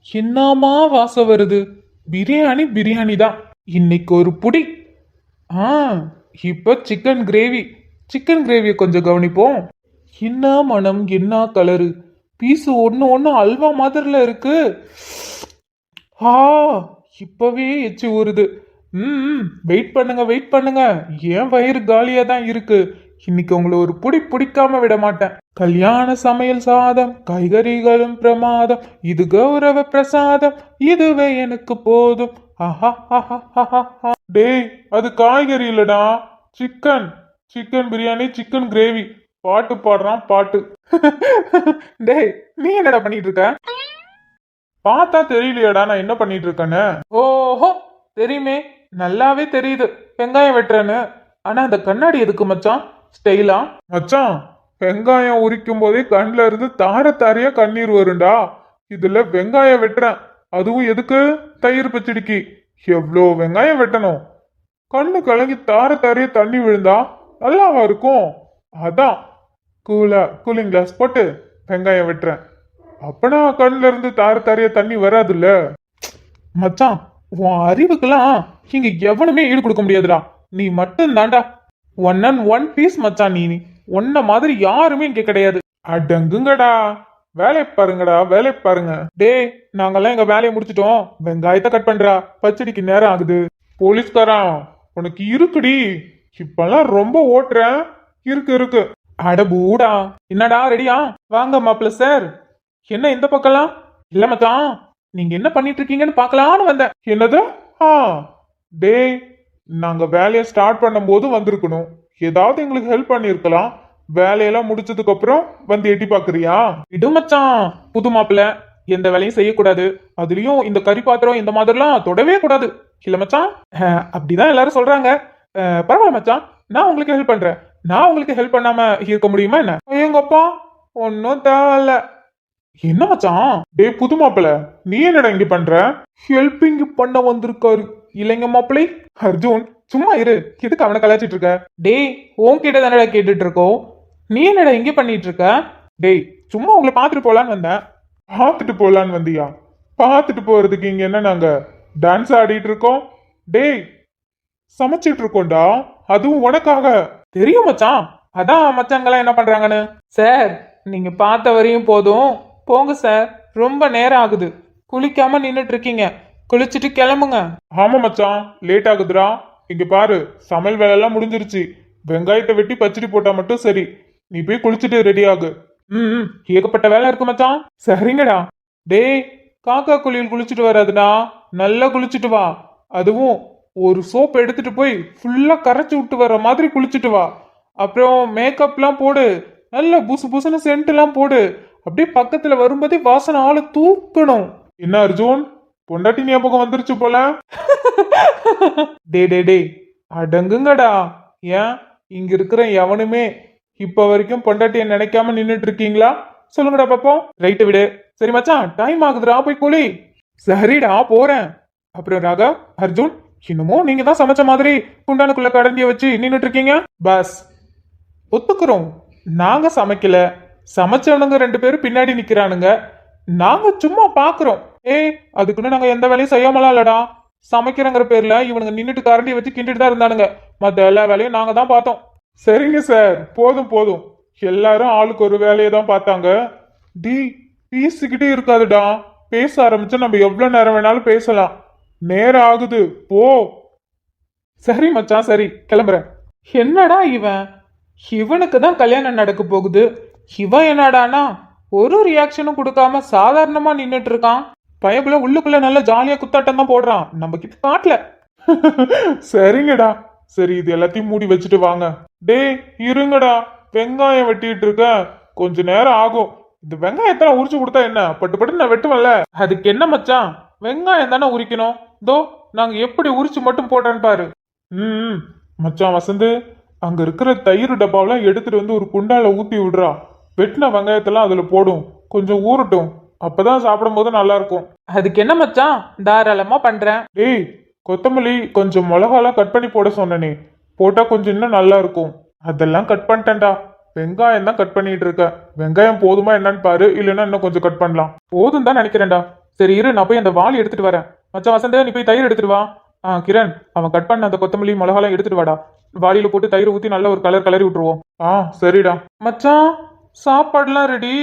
என்னமா வாசம் வருது. பிரியாணி பிரியாணி தான். இன்னைக்கு ஒரு புடி. ஆ இப்போ சிக்கன் கிரேவி. சிக்கன் கிரேவியை கொஞ்சம் கவனிப்போம். என்ன மனம், என்ன கலரு. பீஸ் ஒன்று ஒன்று அல்வா மாதிரில இருக்கு. ஆ இப்பவே எச்சி ஊறுது. ம் வெயிட் பண்ணுங்க வெயிட் பண்ணுங்க. என் வயிறு காலியா தான் இருக்கு. இன்னைக்கு உங்களை ஒரு புடி பிடிக்காம விட மாட்டேன். கல்யாண சமையல் சாதம், காய்கறிகளும் பிரமாதம், இது கௌரவ பிரசாதம், இதுவே எனக்கு போதும். ஆஹா ஆஹா ஆஹா. டேய், அது காய்கறி இல்லடா, chicken. Chicken biryani, chicken gravy. பாட்டு பாடுறான் பாட்டு. டேய், நீ என்னடா பண்ணிட்டு இருக்க? பார்த்தா தெரியலையாடா நான் என்ன பண்ணிட்டு இருக்கேன்னு. ஓஹோ, தெரியுமே, நல்லாவே தெரியுது வெங்காயம் வெட்டுறேன்னு. ஆனா அந்த கண்ணாடி எதுக்கு மச்சான்? ஸ்டைலா? மச்சான், வெங்காயம் உரிக்கும் போதே கண்ணுல இருந்து தார தாரையா கண்ணீர் வரும்டா. இதுல வெங்காயம் வெட்டுறேன், அதுவும் எதுக்கு? தயிர் பச்சடிக்கு. எவ்வளோ வெங்காயம் வெட்டணும்? கண்ணு கலங்கி தார தாரையா தண்ணி விழுந்தா நல்லாவா இருக்கும்? அதான் கூலிங் கிளாஸ் போட்டு வெங்காயம் வெட்டுறேன். அப்பனா கண்ணுல இருந்து தார தாரையா தண்ணி வராதுல்ல. மச்சான், உன் அறிவுக்கெல்லாம் இங்க எவனுமே ஈடு கொடுக்க முடியாதுடா. நீ மட்டும் தாண்டா ஒன் அண்ட் ஒன் பீஸ் மச்சான். நீ உன்ன மாதிரி யாருமே இங்க கிடையாது. அடங்குங்கடா, வேலையை பாருங்கடா, வேலையை பாருங்க. டே, நாங்கெல்லாம் எங்க வேலையை முடிச்சிட்டோம். வெங்காயத்தை கட் பண்றா, பச்சடிக்கு நேரம் ஆகுது. போலீஸ்காரன், உனக்கு இருக்குடி. இப்பெல்லாம் ரொம்ப ஓட்டுறேன். இருக்கு இருக்கு. அட பூடா. என்னடா ரெடியா? வாங்க மாப்பிள்ள சார். என்ன இந்த பக்கம்லாம்? இல்ல மச்சான், நீங்க என்ன பண்ணிட்டு இருக்கீங்கன்னு பாக்கலான்னு வந்தேன். என்னது? ஆ டே, நாங்க வேலையை ஸ்டார்ட் பண்ணும் போது வந்திருக்கணும். ஏதாவது எங்களுக்கு ஹெல்ப் பண்ணிருக்கலாம். வேலையெல்லாம் முடிச்சதுக்கு அப்புறம் வந்து எட்டி பாக்குறியா? இடு மச்சான், புது மாப்பிள்ள, எந்த வேலையும் செய்யக்கூடாது. அதுலயும் இந்த கறி பாத்திரம் இந்த மாதிரிலாம் தொடவே கூடாது. இல்ல மச்சான்? அப்படிதான் எல்லாரும் சொல்றாங்க. பரவாயில்ல மச்சான், நான் உங்களுக்கு ஹெல்ப் பண்றேன். நான் உங்களுக்கு ஹெல்ப் பண்ணாம இருக்க முடியுமா என்ன? எங்கப்பா ஒன்னும் தேவையில்ல. என்ன மச்சான்? டே புது மாப்பிள்ள, நீ என்னடா இங்க பண்ற? ஹெல்பிங் பண்ண வந்திருக்காரு இல்லைங்க மாப்பிள்ளை. அர்ஜுன், சும்மா இரு. எதுக்கு அவனை கலாச்சிட்டு இருக்க? டேய், உன்கிட்ட தானடா கேட்டுட்டு இருக்கோம். நீ என்னடா இங்க பண்ணிட்டு இருக்க? டேய், சும்மா உங்களை பாத்துட்டு போலான்னு வந்தேன். பாத்துட்டு போலான்னு வந்தியா? பாத்துட்டு போறதுக்கு இங்க என்ன நாங்க டான்ஸ் ஆடிட்டு இருக்கோம்? டேய், சமைச்சிட்டு இருக்கோம்டா, அதுவும் உனக்காக. தெரியும் மச்சான், அதான் மச்சாங்கெல்லாம் என்ன பண்றாங்கன்னு. சார், நீங்க பார்த்த வரையும் போதும், போங்க சார். ரொம்ப நேரம் ஆகுது. குளிக்காம நின்னுட்டு இருக்கீங்க. குளிச்சுட்டு கிளம்புங்க. ஆமா மச்சான், லேட் ஆகுதுடா. இங்க பாரு, சமையல் வேலை எல்லாம் முடிஞ்சிருச்சு. வெங்காயத்தை வெட்டி பச்சடி போட்டா மட்டும் சரி. நீ போய் குளிச்சுட்டு ரெடி ஆகு. ஏகப்பட்ட வேலை இருக்கு மச்சான். சரிங்கடா. டேய், காக்கா குளியல் குளிச்சுட்டு வராதுடா, நல்லா குளிச்சுட்டு வா. அதுவும் ஒரு சோப் எடுத்துட்டு போய் ஃபுல்லா கரைச்சி விட்டு வர்ற மாதிரி குளிச்சுட்டு வா. அப்புறம் மேக்கப்லாம் போடு, நல்ல புசு புசுன்னு சென்ட் எல்லாம் போடு. அப்படியே பக்கத்துல வரும்போதே வாசனை ஆளு தூக்கணும். என்ன அர்ஜுன், பொண்டாட்டி ஞாபகம் வந்துருச்சு போல. டே டே டே, அடங்குங்கடா. ஏன் இங்க இருக்கிற எவனுமே இப்ப வரைக்கும் பொண்டாட்டிய நினைக்காம நின்னுட்டு இருக்கீங்களா? சொல்லுங்கடா பாப்போம். ரைட்டு விடு. சரி மச்சான், டைம் ஆகுதுடா, போய் கூலி. சரிடா, போறேன். அப்புறம் ராகவ், அர்ஜுன், இன்னமும் நீங்க தான் சமைச்ச மாதிரி குண்டானுக்குள்ள கடண்டிய வச்சு நின்னுட்டு இருக்கீங்க. பஸ், ஒத்துக்குறோம், நாங்க சமைக்கல. சமைச்சவனுங்க 2 பேரும் பின்னாடி நிக்கிறானுங்க. நாங்க சும்மா பாக்குறோம். அதுக்குன்னு நாங்க எந்த வேலையும் செய்யாமலாம் இல்லடா. சமைக்கிறங்கிற பேர்ல இவனுங்க நின்னுட்டு கரண்டி வச்சு கிண்டிட்டு தான் இருந்தானுங்க. மத்த எல்லா வேலையும் நாங்க தான் பார்த்தோம். சரிங்க சார், போதும் போதும். எல்லாரும் ஆளுக்கு ஒரு வேலையை தான் பார்த்தாங்க. டி, பேசிக்கிட்டே இருக்காதுடா. பேச ஆரம்பிச்சா நம்ம எவ்வளவு நேரம் வேணாலும் பேசலாம். நேரம் ஆகுது, போ. சரி மச்சான், சரி, கிளம்புறேன். என்னடா இவன், இவனுக்கு தான் கல்யாணம் நடக்க போகுது. இவன் என்னடானா ஒரு ரியாக்ஷனும் கொடுக்காம சாதாரணமா நின்னுட்டு இருக்கான். பயப்புல உள்ளுக்குள்ள நல்ல ஜாலியா குத்தாட்டம் தான் போடுறான். நம்ம கிட்ட காட்டல. சரிங்கடா. சரி, இது எல்லாத்தையும் மூடி வச்சுட்டு வாங்க. டே, இருங்கடா, வெங்காயம் வெட்டிட்டு இருக்க, கொஞ்ச நேரம் ஆகும். இந்த வெங்காயத்தெல்லாம் உரிச்சு கொடுத்தா என்ன, பட்டு பட்டு நான் வெட்டுவல்ல. அதுக்கு என்ன மச்சான், வெங்காயம் தானே உரிக்கணும். தோ, நாங்க எப்படி உரிச்சு மட்டும் போட்டேன்னு பாரு. மச்சான் வசந்து, அங்க இருக்கிற தயிர் டப்பாவெல்லாம் எடுத்துட்டு வந்து ஒரு குண்டால ஊத்தி விடுறா. வெட்டின வெங்காயத்தெல்லாம் அதுல போடும், கொஞ்சம் ஊறட்டும். அப்பதான் சாப்பிடும் போது நல்லா இருக்கும். அதுக்கு என்ன மச்சான், தாராளமா பண்றேன். டேய், கொத்தமல்லி கொஞ்சம் மிளகாலாம் கட் பண்ணி போட சொன்னனே, போட்டா கொஞ்சம் இன்னும் நல்லா இருக்கும். அதெல்லாம் கட் பண்ணிட்டேன்டா. வெங்காயம் தான் கட் பண்ணிட்டு இருக்க. வெங்காயம் போதுமா என்னன்னு பாரு, இல்லைன்னா இன்னும் கொஞ்சம் கட் பண்ணலாம். போதும் தான் நினைக்கிறேன்டா. சரி இரு, நான் போய் அந்த வாளி எடுத்துட்டு வரேன். மச்சான் வசந்த், நீ போய் தயிர் எடுத்துட்டு வா. கிரண், அவன் கட் பண்ண அந்த கொத்தமல்லி மிளகாலாம் எடுத்துட்டு வாடா. வாளியில போட்டு தயிர் ஊத்தி நல்ல ஒரு கலரி விட்டுருவோம். சரிடா மச்சான். சாப்பாடுலாம் ரெடி.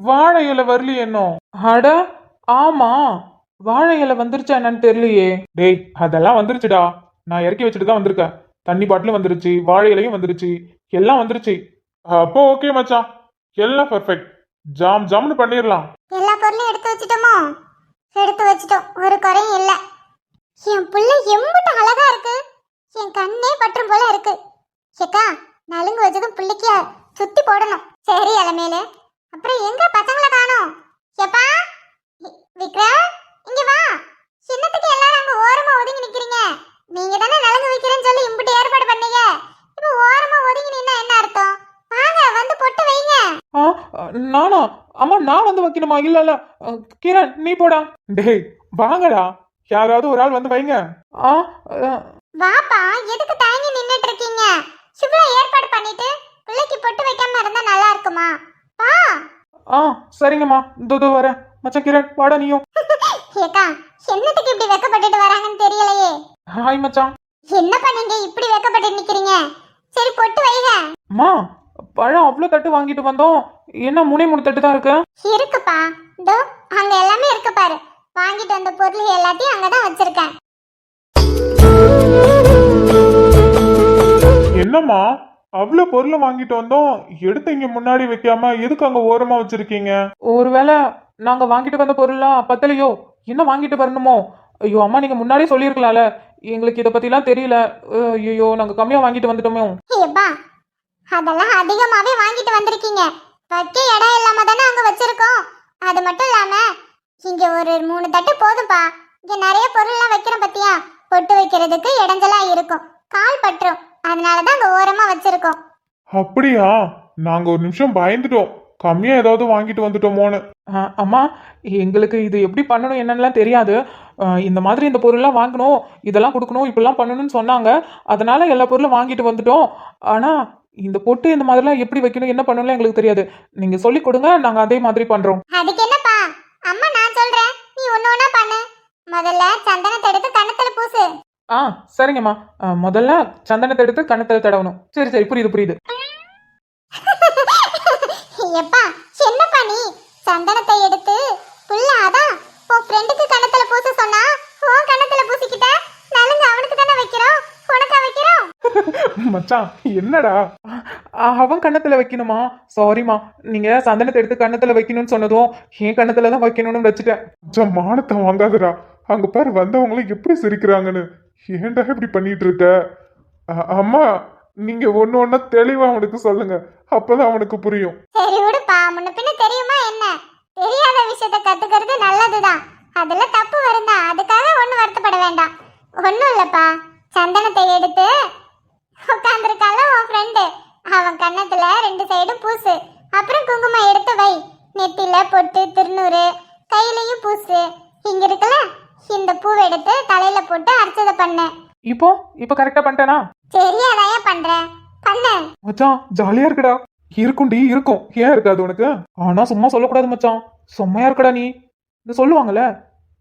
வாழை இலை வரலி என்னும். அட ஆமா, வாழை இலை வந்துருச்சா என்னன்னு தெரியலையே. டேய், அதெல்லாம் வந்துருச்சுடா. நான் இறக்கி வச்சுட்டு தான் வந்திருக்கேன். தண்ணி பாட்டிலும் வந்துருச்சு, வாழை இலையும் வந்துருச்சு, எல்லாம் வந்துருச்சு. அப்போ ஓகே மச்சான், எல்லாம் பர்ஃபெக்ட். ஜாம் ஜாம்னு பண்ணிடலாம். எல்லா பொருளையும் எடுத்து வச்சிட்டோமோ? எடுத்து வச்சிட்டோம், ஒரு குறையும் இல்ல. என் புள்ள எம்பிட்டு அழகா இருக்கு, என் கண்ணே பற்றும் போல இருக்கு. ஏக்கா, நலுங்கு வச்சதும் புள்ளைக்கு சுத்தி போடணும். சரி அலமேலு, அப்புறம் எங்க பசங்களை காணோம்? எப்பா விக்ரம், இங்க வா. சின்னத்துக்கு எல்லாரும் அங்க ஓரமா ஒதுங்கி நிக்கிறீங்க. நீங்க தானே நலுங்கு வைக்கிறேன்னு சொல்லி இம்பிட்டு ஏற்பாடு பண்ணீங்க. இப்போ ஓரமா ஒதுங்கி நின்னா என்ன அர்த்தம்? வாங்க வந்து பொட்டு வைங்க. நானா? அம்மா நான் வந்து வைக்கணுமா? இல்ல இல்ல கிரண் நீ போடா. டேய் வாங்கடா, யாராவது ஒரு ஆள் வந்து வைங்க. வாப்பா, எதுக்கு தயங்கி நின்னுட்டு இருக்கீங்க? இவ்வளவு ஏற்பாடு பண்ணிட்டு பிள்ளைக்கு பொட்டு வைக்காம இருந்தா நல்லா இருக்குமா? வா. சரிங்கம்மா, இதோ வரேன். மச்சான் கிரண் வாடா நீயும். ஏக்கா, என்னத்துக்கு இப்படி வெக்கப்பட்டுட்டு வராங்கன்னு தெரியலையே. ஹாய் மச்சான். என்ன பண்ணீங்க இப்படி வெக்கப்பட்டு நிக்கிறீங்க? சரி பொட்டு வைங்க. அம்மா, பழம் அவ்வளோ தட்டு வாங்கிட்டு வந்தோம், என்ன 3 தட்டு தான் இருக்கு. இருக்குப்பா, இதோ அங்க எல்லாமே இருக்கு பாரு. வாங்கிட்டு வந்த பொருள் எல்லாத்தையும் அங்கதான் வச்சிருக்கேன். என்னம்மா, அவ்வளோ பொருள் வாங்கிட்டு வந்தோம், எடுத்து இங்க முன்னாடி வைக்காம எதுக்கு அங்க ஓரமா வச்சிருக்கீங்க? ஒருவேளை நாங்க வாங்கிட்டு வந்த பொருள்லாம் பத்தலையோ, என்ன வாங்கிட்டு வரணுமோ? ஐயோ அம்மா, நீங்க முன்னாடியே சொல்லியிருக்கலாம்ல, எங்களுக்கு இதை பத்திலாம் தெரியல. ஐயோ, நாங்க கம்மியா வாங்கிட்டு வந்துட்டோமோ. ஏப்பா, அதெல்லாம் அதிகமாவே வாங்கிட்டு வந்திருக்கீங்க. வைக்க இடம் இல்லாம தானே அங்க வச்சிருக்கோம். அது மட்டும் இல்லாம இங்க ஒரு 3 தட்டு போதும்பா. இங்க நிறைய பொருள்லாம் வைக்கிறோம் பத்தியா, பொட்டு வைக்கிறதுக்கு இடைஞ்சலா இருக்கும், கால் பற்றும். அதனாலதான் அங்க ஓரமா வச்சிருக்கோம். அப்படியா? நாங்க ஒரு நிமிஷம் பயந்துட்டோம், கம்மியா ஏதாவது வாங்கிட்டு வந்துட்டோமோன்னு. அம்மா, எங்களுக்கு இது எப்படி பண்ணணும் என்னன்னுலாம் தெரியாது. இந்த மாதிரி இந்த பொருள்லாம் வாங்கணும், இதெல்லாம் கொடுக்கணும், இப்படிலாம் பண்ணணும்னு சொன்னாங்க. அதனால எல்லா பொருளும் வாங்கிட்டு வந்துட்டோம். ஆனா இந்த பொட்டு இந்த மாதிரிலாம் எப்படி வைக்கணும் என்ன பண்ணணும்லாம் எங்களுக்கு தெரியாது. நீங்க சொல்லி கொடுங்க, நாங்க அதே மாதிரி பண்றோம். அதுக்கு என்னப்பா, அம்மா நான் சொல்றேன், நீ ஒண்ணு பண்ணு. முதல்ல சந்தனத்தை எடுத்து கண்ணத்துல பூசு. சரிங்கம்மா. முதல்ல சந்தனத்தை எடுத்து கண்ணத்துல தடவணும். சரி சரி, புரியுது. எப்பா, என்னப்பா நீ சந்தனத்தை எடுத்து புள்ள அதான் உன் ஃப்ரெண்டுக்கு கண்ணத்துல பூச சொன்னா உன் கண்ணத்துல பூசிக்கிட்ட. நலுங்கு அவனுக்கு தானே வைக்கிறோம், உனக்கா வைக்கிறோம்? மச்சான் என்னடா, அவன் கண்ணத்துல வைக்கணுமா? சாரிமா, நீங்க சந்தனத்தை எடுத்து கண்ணத்துல வைக்கணும்னு சொன்னதும் என் கண்ணத்துல தான் வைக்கணும்னு வச்சுட்டேன். மானத்தை வாங்காதடா, அங்க பாரு வந்தவங்களும் எப்படி சிரிக்கிறாங்கன்னு. ஏன்டா இப்படி பண்ணிட்டு இருக்க? அம்மா, நீங்க ஒண்ணு தெளிவா அவனுக்கு சொல்லுங்க, அப்பதான் அவனுக்கு புரியும். சரி விடுப்பா, முன்ன பின்ன தெரியுமா என்ன? தெரியாத விஷயத்த கத்துக்கிறது நல்லதுதான். அதுல தப்பு வருந்தா, அதுக்காக ஒண்ணு வருத்தப்பட வேண்டாம். ஒண்ணும் இல்லப்பா, சந்தனத்தை எடுத்து உட்காந்துருக்கால உன் ஃப்ரெண்டு, அவன் கண்ணத்துல 2 சைடும் பூசு. அப்புறம் குங்குமம் எடுத்து வை. நெத்தில பொட்டு, திருநூறு, கையிலையும் பூசு. இங்க இருக்குல்ல, இந்த பூவை எடுத்து தலையில போட்டு அர்ச்சனை பண்ணு. இப்போ கரெக்டா பண்ணிட்டேனா? சரியாதாயா பண்றேன், பண்ணு. மச்சான் ஜாலியா இருக்குடா. இருக்கும்டி, இருக்கும். ஏன் இருக்காது உனக்கு? ஆனா சும்மா சொல்லக்கூடாது மச்சான், செம்மையா இருக்கடா நீ. இந்த சொல்லுவாங்கல்ல,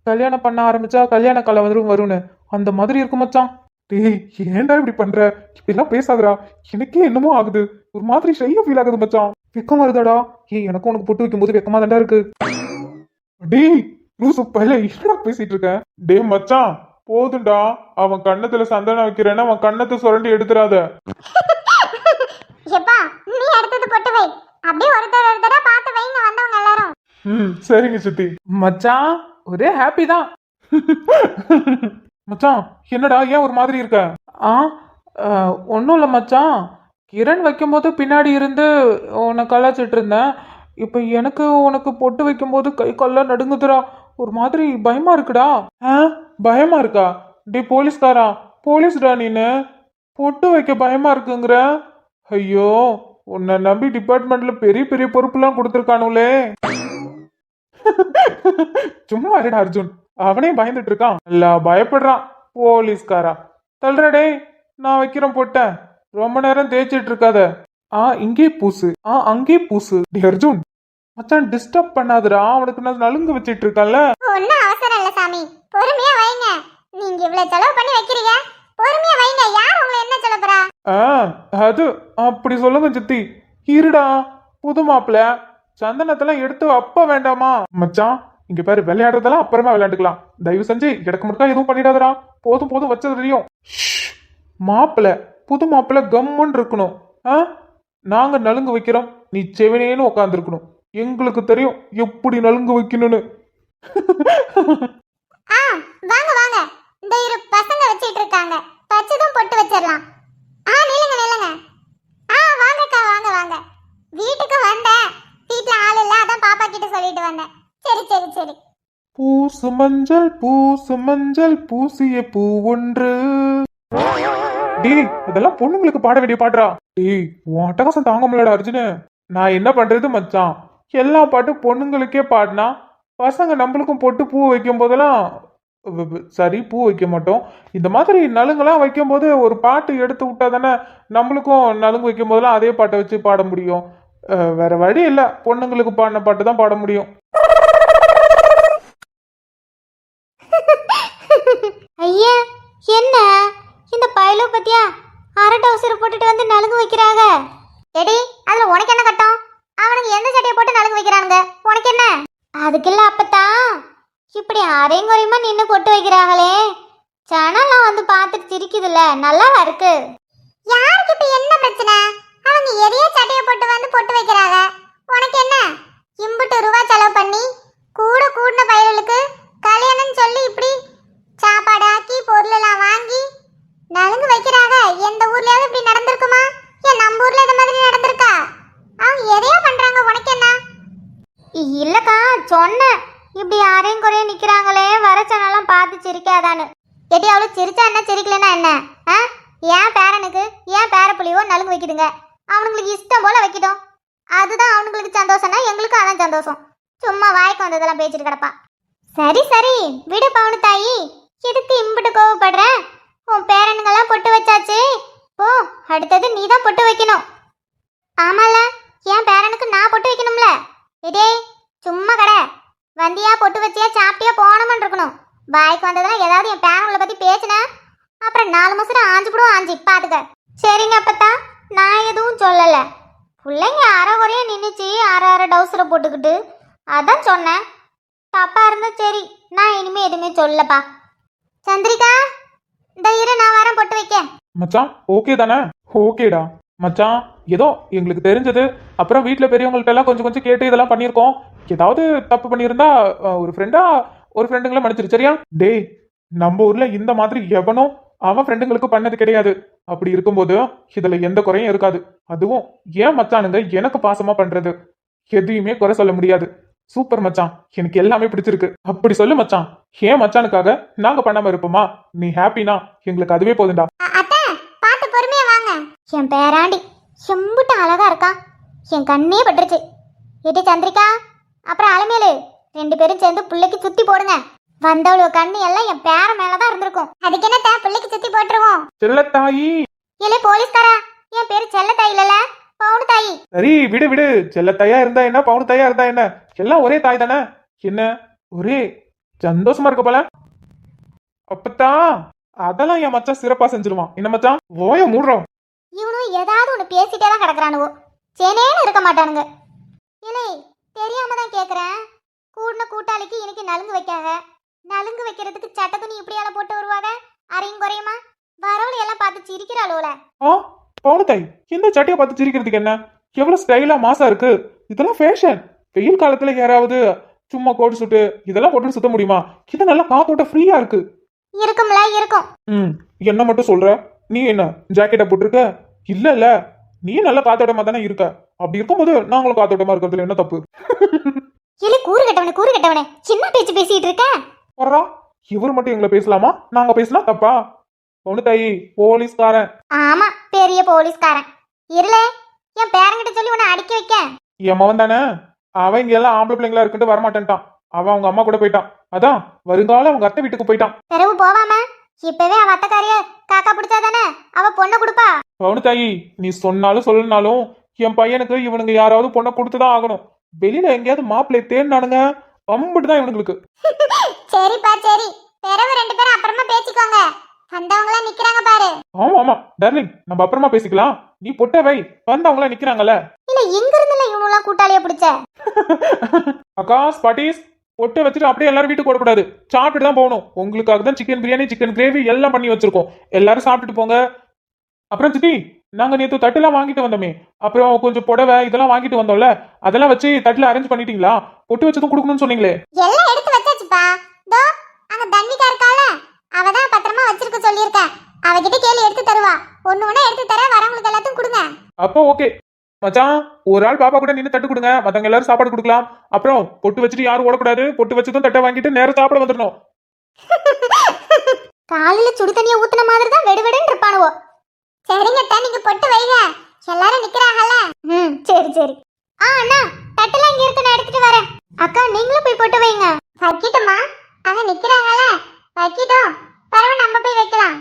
கல்யாணம் பண்ண ஆரம்பிச்சா கல்யாண காலம் வரும்னு, அந்த மாதிரி இருக்கும் மச்சான். டேய், ஏன்டா இப்படி பண்ற? இப்படிலாம் பேசாதடா, எனக்கே என்னமோ ஆகுது, ஒரு மாதிரி ஷையா ஃபீல் ஆகுது மச்சான். வெக்கம் வருதாடா? எனக்கும் உனக்கு பொட்டு வைக்கும் போது வெக்கமா தான்டா இருக்கு. டேய் லூசு பையல, என்னடா பேசிட்டு இருக்க? டேய் மச்சான், போதும்டா. அவன் கண்ணத்துல சந்தனம் வைக்கிறேன்னா அவன் கண்ணத்தை சுரண்டி எடுத்துறாத. எப்பா, நீ அடுத்தது பொட்டு வை. அப்படியே ஒருத்தரா பார்த்து வைங்க வந்தவங்க எல்லாரும். சரிங்க சித்தி. மச்சான் ஒரே ஹாப்பி தான். மச்சான் என்னடா, ஏன் ஒரு மாதிரி இருக்க? ஒன்றும் இல்லை மச்சான், கிரண் வைக்கும்போது பின்னாடி இருந்து உன்னை கலாச்சிட்டு இருந்தேன். இப்போ எனக்கு உனக்கு பொட்டு வைக்கும்போது கை கால்லாம் நடுங்குதுடா, ஒரு மாதிரி பயமா இருக்குடா. பயமா இருக்கா? டே போலீஸ்காரா, போலீஸ்டா நீனு, பொட்டு வைக்க பயமா இருக்குங்கிற? ஐயோ, உன்னை நம்பி டிபார்ட்மெண்ட்ல பெரிய பெரிய பொறுப்புலாம் கொடுத்துருக்கானுங்களே. சும்மா இருடா அர்ஜுன், அவனே பயந்துட்டு இருக்கான். இல்ல பயப்படுறான் போலீஸ்காரா. தள்ளுறடே, நான் வைக்கிறேன் பொட்ட, ரொம்ப நேரம் தேய்ச்சிட்டு இருக்காத. இங்கே பூசு, அங்கே பூசு. டே அர்ஜுன், மச்சான் டிஸ்டர்ப் பண்ணாதடா, அவனுக்கு நான் நலுங்கு வச்சிட்டு இருக்கேன்ல. ஒன்னும் சாமி, பொறுமையா வைங்க. நீங்க இவ்வளவு செலவு பண்ணி வைக்கிறீங்க, பொறுமையா வைங்க. யார் உங்களை என்ன சொல்ல போறா? அது அப்படி சொல்லுங்க சித்தி. இருடா, புது மாப்பிள்ள சந்தனத்தெல்லாம் எடுத்து அப்ப வேண்டாமா? மச்சான் இங்க பாரு, விளையாடுறதெல்லாம் அப்புறமா விளையாண்டுக்கலாம். தயவு செஞ்சு இடக்கு முடுக்கா எதுவும் பண்ணிடாதடா. போதும் போதும் வச்சது தெரியும். மாப்பிள்ள புது மாப்பிள்ள கம்முன்னு இருக்கணும். நாங்க நலுங்கு வைக்கிறோம், நீ செவனேன்னு உட்காந்துருக்கணும். எங்களுக்கு தெரியும் எப்படி நலுங்கு வைக்கணும்னு. வாங்க வாங்க, இந்த இரு பசங்க வச்சிட்டு இருக்காங்க, பச்சதும் பொட்டு வச்சிடலாம். நில்லுங்க நில்லுங்க. வாங்கக்கா வாங்க வாங்க. வீட்டுக்கு வந்தேன், வீட்டுல ஆள் இல்ல, அதான் பாப்பா கிட்ட சொல்லிட்டு வந்தேன். சரி சரி சரி. பூசு மஞ்சள் பூசிய பூ ஒன்று. டேய், அதெல்லாம் பொண்ணுங்களுக்கு பாட வேண்டிய பாடுறா. டேய், உன் அட்டகாசம் தாங்க முடியலடா அர்ஜுனு. நான் என்ன பண்றது மச்சான், எல்லா பாட்டும் பொண்ணுங்களுக்கே பாடினா பசங்க நம்மளுக்கும் பொட்டு பூ வைக்கும் போதெல்லாம் சரி பூ வைக்க மாட்டோம். இந்த மாதிரி நலுங்கெல்லாம் வைக்கும் போது ஒரு பாட்டு எடுத்து விட்டா தானே நம்மளுக்கும் நலுங்கு வைக்கும் போதெல்லாம் அதே பாட்டை வச்சு பாட முடியும். வேற வழி இல்லை, பொண்ணுங்களுக்கு பாடின பாட்டு தான் பாட முடியும். ஐயா, என்ன இந்த பயலோ பத்தியா அரட்ட அவசரம் போட்டுட்டு வந்து நலுங்கு வைக்கிறாங்க. எடி, அதுல உனக்கு என்ன கட்டம்? அவனுக்கு எந்த சட்டையை போட்டு நலுங்கு வைக்கிறானுங்க, உனக்கு என்ன? அதுக்குல்ல அப்பத்தான் இப்படி அரைங்குறையுமா நின்று பொட்டு வைக்கிறாங்களே, சேனல்லாம் வந்து பார்த்துட்டு சிரிக்குதுல்ல, நல்லாவா இருக்கு? யாருக்கு இப்ப என்ன பிரச்சனை? அவங்க எதையோ சட்டையை போட்டு வந்து பொட்டு வைக்கிறாங்க, உனக்கு என்ன? இம்புட்டு ரூபா செலவு பண்ணி கூடின பயலுக்கு கல்யாணம் சொல்லி இப்படி சாப்பாடு ஆக்கி பொருள் எல்லாம் வாங்கி நலுங்கு வைக்கிறாங்க. எந்த ஊர்லயாவது இப்படி நடந்திருக்குமா? ஏன் நம்ம ஊர்ல இந்த மாதிரி நடந்திருக்கா? அவங்க எதையோ பண்றாங்க, உனக்கு என்ன? இல்லக்கா, சொன்னேன் இப்படி யாரையும் குறைய நிக்கிறாங்களே, வர சேனல்லாம் பார்த்து சிரிக்காதான்னு. எட்டி, அவளுக்கு சிரிச்சா என்ன, சிரிக்கலன்னா என்ன? ஏன் பேரனுக்கு ஏன் பேர புள்ளியோ நலுங்கு வைக்குதுங்க, அவனுங்களுக்கு இஷ்டம் போல வைக்கிட்டோம். அதுதான் அவனுங்களுக்கு சந்தோஷம்னா எங்களுக்கு அதான் சந்தோஷம். சும்மா வாய்க்கு வந்ததெல்லாம் பேசிட்டு கிடப்பா. சரி சரி விடு பவுனு தாயி, எதுக்கு இம்பிட்டு கோவப்படுற? உன் பேரனுங்கெல்லாம் பொட்டு வச்சாச்சு, போ, அடுத்தது நீ தான் பொட்டு வைக்கணும். ஆமால, என் பேரனுக்கு நான் பொட்டு வைக்கணும்ல. எடே, சும்மா கடை வந்தியா, பொட்டு வச்சியா, சாப்பிட்டியா, போனோம்னு இருக்கணும். வாய்க்கு வந்ததெல்லாம் ஏதாவது என் பேரங்களை பத்தி பேசின அப்புறம் 4 மாசம் ஆஞ்சு போடுவோம், ஆஞ்சு பாத்துக்க. சரிங்க அப்பத்தா, நான் எதுவும் சொல்லல. பிள்ளைங்க அரை குறைய நின்றுச்சு, அரை டவுசரை போட்டுக்கிட்டு, அதான் சொன்னேன். தப்பா இருந்தா சரி, நான் இனிமே எதுவுமே சொல்லப்பா. சந்திரிகா, இந்த இரு, நான் வரேன் பொட்டு வைக்க. மச்சான் ஓகே தானே? ஓகேடா மச்சான், ஏதோ எங்களுக்கு தெரிஞ்சது, அப்புறம் வீட்டில் பெரியவங்கள்ட்ட எல்லாம் கொஞ்சம் கொஞ்சம் கேட்டு இதெல்லாம் பண்ணியிருக்கோம். ஏதாவது தப்பு பண்ணியிருந்தா ஒரு ஃப்ரெண்டுங்களை மன்னிச்சிரு, சரியா? டேய், நம்ம ஊர்ல இந்த மாதிரி எவனும் அவன் ஃப்ரெண்டுங்களுக்கு பண்ணது கிடையாது. அப்படி இருக்கும்போது இதுல எந்த குறையும் இருக்காது. அதுவும் ஏன் மச்சானுங்க எனக்கு பாசமா பண்றது, எதையுமே குறை சொல்ல முடியாது. சூப்பர் மச்சான், எனக்கு எல்லாமே பிடிச்சிருக்கு. அப்படி சொல்லு மச்சான், ஏன் மச்சானுக்காக நாங்க பண்ணாம இருப்போமா? நீ ஹாப்பினா எங்களுக்கு அதுவே போதுண்டா. பார்த்து பொறுமையா வாங்க. என் பேராண்டி செம்புட்டு அழகா இருக்கா, என் கண்ணே பட்டுருச்சு. ஏட்டி சந்திரிகா, அப்புறம் அலமேலு, 2 பேரும் சேர்ந்து பிள்ளைக்கு சுத்தி போடுங்க. வந்தவளோ கண்ணு எல்லாம் என் பேர மேலதான் இருந்திருக்கும். அதுக்கு என்ன, பிள்ளைக்கு சுத்தி போட்டுருவோம். செல்லத்தாயி. ஏலே போலீஸ்காரா, என் பேரு செல்லத்தாய் இல்லல, பவுனு தாயி. சரி விடு விடு, செல்லத்தாயா இருந்தா என்ன, பவுனு தாயா இருந்தா என்ன, எல்லாம் ஒரே தாய் தானே. என்ன ஒரே சந்தோஷமா இருக்க போல. அப்பத்தான் அதெல்லாம் என் மச்சான் சிறப்பா செஞ்சிருவான். என்ன மச்சான், ஓய மூடுறோம். இவனும் ஏதாவது ஒண்ணு பேசிட்டே தான் கிடக்குறானுவோ, சேனேன்னு இருக்க மாட்டானுங்க. இல்லை, தெரியாம தான் கேக்குறேன். கூட்டாளிக்கு இன்னைக்கு நலுங்கு வைக்காக, நலுங்கு வைக்கிறதுக்கு சட்ட துணி இப்படியால போட்டு வருவாங்க, அரையும் குறையுமா? வரவழி எல்லாம் பார்த்து சிரிக்கிறாளோல. பவுனு தாய், இந்த சட்டையை பார்த்து சிரிக்கிறதுக்கு என்ன? எவ்வளவு ஸ்டைலா மாசா இருக்கு. இதெல்லாம் ஃபேஷன். வெயில் காலத்துல யாராவது சும்மா கோட் சுட்டு இதெல்லாம் போட்டு சுத்த முடியுமா? இது நல்லா காத்தோட்ட ஃப்ரீயா இருக்கு. இருக்கும்ல, இருக்கும். என்ன மட்டும் சொல்ற? நீ என்ன ஜாக்கெட்டை போட்டிருக்க? இல்ல, நீ நல்ல காத்தோட்டமா தானே இருக்க. அப்படி இருக்கும்போது நாங்களும் காத்தோட்டமா இருக்கிறதுல என்ன தப்பு? இல்ல, கூறு கட்டவனே, சின்ன பேச்சு பேசிட்டு இருக்க. வர்றா, இவர் மட்டும் எங்களை பேசலாமா? நாங்க பேசினா தப்பா? பொண்ணு தாயி போலீஸ்காரன். ஆமா, பெரிய போலீஸ்காரன். இருல, என் பேரங்கிட்ட சொல்லி உன்னை அடிக்க வைக்க. என் மவன் தானே, அவன் இங்க எல்லாம் ஆம்பளை பிள்ளைங்களா இருக்குன்னு வரமாட்டேன்ட்டான். அவன் அவங்க அம்மா கூட போயிட்டான். அதான் வருங்காலம் அவங்க அத்தை வீட்டுக்கு போயிட்டான். பிறகு போவாம இப்பவே அவ அத்தைக்காரிய காக்கா பிடிச்சாதானே அவ பொண்ணை கொடுப்பா. பவுனு தாயி, நீ சொன்னாலும் சொல்லனாலும் என் பையனுக்கு இவனுங்க யாராவது பொண்ணை கொடுத்துதான் ஆகணும். வெளியில எங்கேயாவது மாப்பிள்ளை தேடினானுங்க, அம்பிட்டுதான் இவனுங்களுக்கு. சரிப்பா சரி, பிறவு ரெண்டு பேரும் அப்புறமா பேசிக்கோங்க. வந்தவங்களாம் நிக்கிறாங்க பாரு. ஆமா ஆமா டார்லிங், நம்ம அப்புறமா பேசிக்கலாம். நீ பொட்ட வை, வந்தவங்கள நிக்கிறாங்கல்ல. இல்ல எங்க இருந்துல இவனுலாம் கூட்டாளியா பிடிச்ச? அக்காஸ் பாட்டிஸ், பொட்டை வச்சுட்டு அப்படியே எல்லாரும் வீட்டுக்கு ஓடக்கூடாது. சாப்பிட்டு தான் போகணும். உங்களுக்காக தான் சிக்கன் பிரியாணி, சிக்கன் கிரேவி எல்லாம் பண்ணி வச்சிருக்கோம். எல்லாரும் சாப்பிட்டுட்டு போங்க. அப்புறம் சித்தி, நாங்க நேத்து தட்டுலாம் வாங்கிட்டு வந்தோமே, அப்புறம் கொஞ்சம் புடவை இதெல்லாம் வாங்கிட்டு வந்தோம்ல, அதெல்லாம் வச்சு தட்டுல அரேஞ்ச் பண்ணிட்டீங்களா? பொட்டு வச்சதும் கொடுக்கணும்னு சொன்னீங்களே. எல்லாம் எடுத்து வச்சாச்சுப்பா. தோ அங்க தன்விகா இருக்கால, அவ தான் பத்திரமா வச்சிருக்க சொல்லியிருக்கேன். அவகிட்ட கேளு, எடுத்து தருவா. ஒண்ணு ஒண்ணா எடுத்து தர, வரவங்களுக்கு எல்லாத்தையும் கொடுங்க. அப்போ ஓகே மச்சான், ஒரு ஆள் பாப்பா கூட நின்று தட்டு கொடுங்க, மத்தவங்க எல்லாரும் சாப்பாடு கொடுக்கலாம். அப்புறம் பொட்டு வச்சுட்டு யாரும் ஓடக்கூடாது. பொட்டு வச்சதும் தட்டை வாங்கிட்டு நேரம் சாப்பிட வந்துடணும். காலையில சுடு தண்ணியை ஊத்துன மாதிரி தான் வெடுவெடுன்னு இருப்பானுவோ. சரிங்க தான், நீங்க பொட்டு வைங்க. எல்லாரும் நிக்கிறாங்கல்ல. சரி சரி. அண்ணா, தட்டெல்லாம் இங்க இருக்கு, நான் எடுத்துட்டு வரேன். அக்கா நீங்களும் போய் பொட்டு வைங்க. வைக்கிட்டமா, அவங்க நிக்கிறாங்கல்ல, வைக்கிட்டோம். பரவ நம்ம போய் வைக்கலாம்.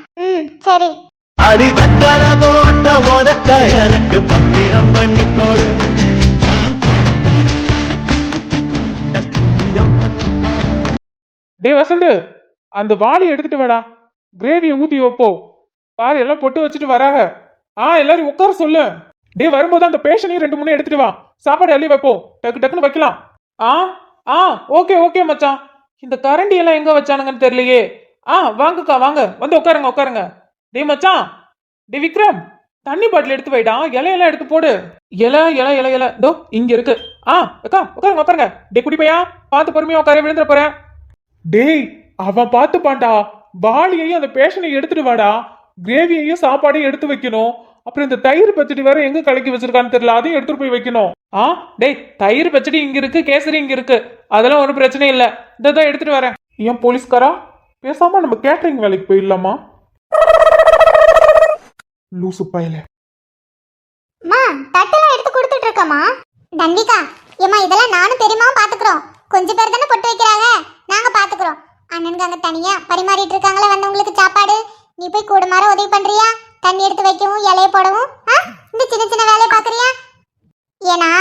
சரி. அடி வந்தார போட்ட உனக்க எனக்கு பத்திரம் பண்ணி போடு. டே வசந்து, அந்த வாளி எடுத்துட்டு வாடா, கிரேவியை ஊத்தி வைப்போம். பாரு எல்லாம் பொட்டு வச்சுட்டு வராக. எல்லாரும் உட்கார சொல்லு. டே வரும்போது அந்த பேஷனையும் 2 3 எடுத்துட்டு வா, சாப்பாடு அள்ளி வைப்போம். டக்கு டக்குன்னு வைக்கலாம். ஓகே ஓகே மச்சான். இந்த கரண்டி எல்லாம் எங்க வச்சானுங்கன்னு தெரியலையே. வாங்கக்கா வாங்க, வந்து உட்காருங்க உட்காருங்க. டே மச்சான், டே விக்ரம், தண்ணி பாட்டில் எடுத்து வைடா, இலையெல்லாம் எடுத்து போடு. இலை இலை இலை இலை தோ இங்க இருக்கு. அக்கா உட்காருங்க உட்காருங்க. டே குடி பையா, பார்த்து பொறுமையா உட்கார, விழுந்துட போறேன். டேய் அவன் பார்த்துப்பான்டா. வாளியையும் அந்த பேஷனையும் எடுத்துட்டு வாடா, கிரேவியையும் சாப்பாடையும் எடுத்து வைக்கணும். அப்புறம் இந்த தயிர் பச்சடி வேற எங்க கலக்கி வச்சிருக்கான்னு தெரியல, அதையும் எடுத்துட்டு போய் வைக்கணும். டேய் தயிர் பச்சடி இங்க இருக்கு, கேசரி இங்க இருக்கு, அதெல்லாம் ஒன்றும் பிரச்சனை இல்லை. இதான் எடுத்துட்டு வரேன். ஏன் போலீஸ்காரா, பேசாம நம்ம கேட்டரிங் வேலைக்கு போயிடலாமா? லூசு பயல. தட்டெல்லாம் எடுத்து கொடுத்துட்டு இருக்கமா தண்டிகா. ஏமா இதெல்லாம் நானும் தெரியுமாவும் பாத்துக்கிறோம். கொஞ்சம் பேர் தானே பொட்டு வைக்கிறாங்க, நாங்க பாத்துக்கிறோம். அண்ணனுக்கு அங்க தனியா பரிமாறிட்டு இருக்காங்களா வந்தவங்களுக்கு சாப்பாடு. நீ போய் கூட மாற உதவி பண்றியா? தண்ணி எடுத்து வைக்கவும் இலைய போடவும் இந்த சின்ன சின்ன வேலையை பாக்குறியா? ஏன்னா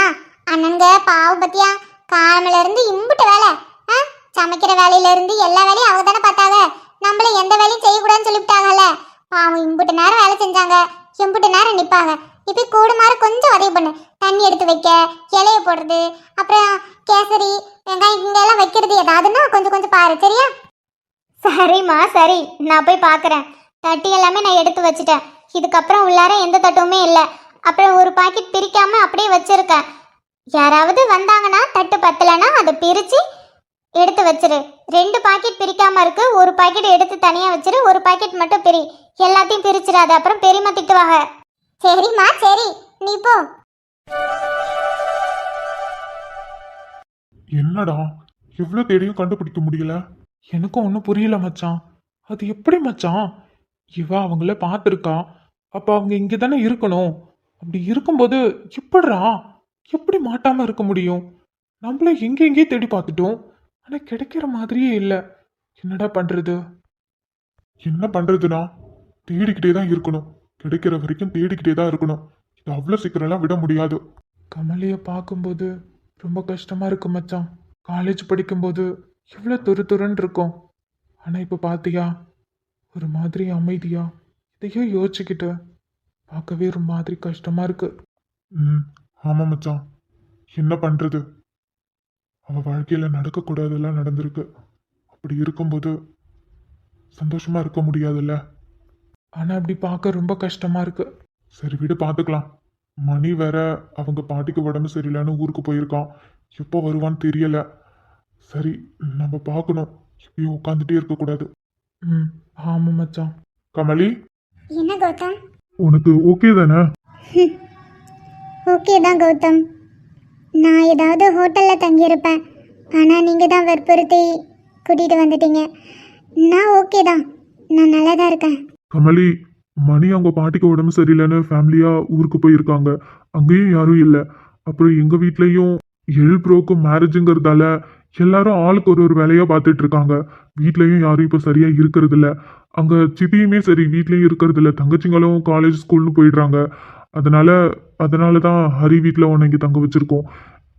அண்ணனுங்க பாவம் பத்தியா, காலமில இருந்து இம்புட்டு வேலை, சமைக்கிற வேலையில இருந்து எல்லா வேலையும் அவங்க தானே பார்த்தாங்க. நம்மள எந்த வேலையும் செய்யக்கூடாதுன்னு சொல்லிவிட்டாங்கல்ல. பாவம் இம்புட்டு நேரம் வேலை செஞ்சாங்க, எம்புட்டு நேரம் நிப்பாங்க. நீ போய் கூட மாற கொஞ்சம் உதவி பண்ணு. தண்ணி எடுத்து வைக்க, இலைய போடுறது, அப்புறம் கேசரி வெங்காயம் இங்க எல்லாம் வைக்கிறது ஏதாவதுன்னா கொஞ்சம் கொஞ்சம் பாரு, சரியா? சரிம்மா சரி, நான் போய் பார்க்குறேன். தட்டி எல்லாமே நான் எடுத்து வச்சுட்டேன். இதுக்கப்புறம் உள்ளார எந்த தட்டுமே இல்லை. அப்புறம் ஒரு பாக்கெட் பிரிக்காம அப்படியே வச்சிருக்கேன். யாராவது வந்தாங்கன்னா தட்டு பத்தலைன்னா அதை பிரித்து எடுத்து வச்சிரு. 2 பாக்கெட் பிரிக்காம இருக்கு, ஒரு பாக்கெட் எடுத்து தனியாக வச்சிரு, ஒரு பாக்கெட் மட்டும் பிரி. எல்லாத்தையும் பிரிச்சிடாது, அப்புறம் பெரியம்மா திட்டுவாங்க. சரிம்மா சரி, நீ போ. என்னடா எவ்வளவு தேடியும் கண்டுபிடிக்க முடியல? எனக்கும் ஒன்றும் புரியல மச்சான். அது எப்படி மச்சான்? இவ அவங்கள பார்த்துருக்கா, அப்ப அவங்க இங்க தானே இருக்கணும். அப்படி இருக்கும்போது எப்படி மாட்டாம இருக்க முடியும்? நம்மள எங்கெங்கே தேடி பார்த்துட்டோம், ஆனா கிடைக்கிற மாதிரியே இல்லை. என்னடா பண்றது? என்ன பண்றதுனா, தேடிக்கிட்டே தான் இருக்கணும். கிடைக்கிற வரைக்கும் தேடிக்கிட்டே தான் இருக்கணும். இது அவ்வளவு சீக்கிரம்லாம் விட முடியாது. கமலிய பார்க்கும்போது ரொம்ப கஷ்டமா இருக்கு மச்சான். காலேஜ் படிக்கும்போது எவ்வளோ துருன்னு இருக்கும், ஆனா இப்ப பாத்தியா ஒரு மாதிரி அமைதியா இதையோ யோசிச்சுக்கிட்டு பார்க்கவே ஒரு மாதிரி கஷ்டமா இருக்கு. ஆமா மச்சான், என்ன பண்றது? அவ வாழ்க்கையில நடக்கக்கூடாதெல்லாம் நடந்திருக்கு. அப்படி இருக்கும்போது சந்தோஷமா இருக்க முடியாதுல்ல. ஆனா அப்படி பார்க்க ரொம்ப கஷ்டமா இருக்கு. சரி விடு, பார்த்துக்கலாம். மணி வேற அவங்க பாட்டிக்கு உடம்பு சரியில்லைன்னு ஊருக்கு போயிருக்கான். எப்போ வருவான்னு தெரியல. சரி நம்ம பார்க்கணும், இப்பயும் உட்காந்துட்டே இருக்கக்கூடாது. ஆமா மச்சான். கமலி, என்ன கௌதம்? உனக்கு ஓகே தானே? ஓகே தான் கௌதம். நான் ஏதாவது ஹோட்டலில் தங்கியிருப்பேன், ஆனால் நீங்கள் தான் வற்புறுத்தி கூட்டிகிட்டு வந்துட்டீங்க. நான் ஓகே தான், நான் நல்லா தான் இருக்கேன். கமலி, மணி அவங்க பாட்டிக்கு உடம்பு சரியில்லைன்னு ஃபேமிலியா ஊருக்கு போயிருக்காங்க. அங்கேயும் யாரும் இல்லை. அப்புறம் எங்க வீட்லயும் 7 ப்ரோக்கு மேரேஜுங்கிறதால எல்லாரும் ஆளுக்கு ஒரு வேலையா பார்த்துட்டு இருக்காங்க. வீட்லயும் யாரும் இப்போ சரியா இருக்கிறது இல்லை. அங்க சித்தியுமே சரி வீட்லயும் இருக்கிறது இல்லை. தங்கச்சிங்களும் காலேஜ் ஸ்கூல்னு போயிடுறாங்க. அதனால தான் ஹரி வீட்டில் உன்னை இங்கே தங்க வச்சிருக்கோம்.